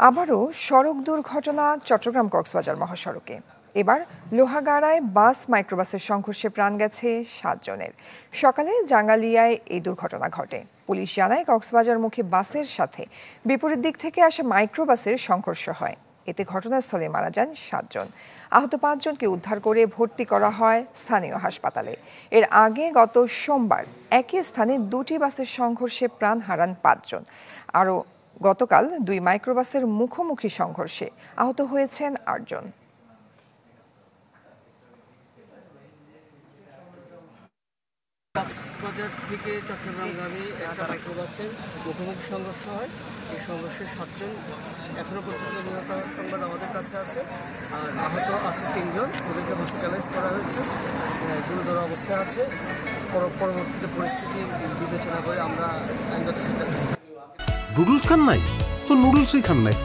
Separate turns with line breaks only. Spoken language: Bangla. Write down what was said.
আবারও সড়ক দুর্ঘটনা চট্টগ্রাম কক্সবাজার মহাসড়কে। এবার লোহাগাড়ায় বাস মাইক্রোবাসের সংঘর্ষে প্রাণ গেছে 7 জনের। সকালে জাঙ্গালিয়ায় এই দুর্ঘটনা ঘটে। পুলিশ জানায় কক্সবাজারমুখী বাসের সাথে বিপরীত দিক থেকে আসা মাইক্রোবাসের সংঘর্ষ হয়। এতে ঘটনাস্থলে মারা যান 7 জন। আহত 5 জনকে উদ্ধার করে ভর্তি করা হয় স্থানীয় হাসপাতালে। এর আগে গত সোমবার একই স্থানে দুটি বাসের সংঘর্ষে প্রাণ হারান 5 জন। আরও গতকাল 2 মাইক্রোবাসের মুখোমুখি সংঘর্ষে আহত হয়েছেন 8 জন।
কক্সবাজার থেকে চট্টগ্রামগামী একটা মাইক্রোবাসের মুখোমুখি সংঘর্ষ হয়। এই সংঘর্ষে 7 জন এখনও পর্যন্ত নিহত হওয়ার সংবাদ আমাদের কাছে আছে, আর আহত আছে 3 জন। ওদেরকে হসপিটালাইজ করা হয়েছে, গুরুতর অবস্থায় আছে। পরবর্তীতে পরিস্থিতি বিবেচনা করে আমরা আইনগত সিদ্ধান্ত।
নুডলস খান নাই তো নুডলসই খান নাই।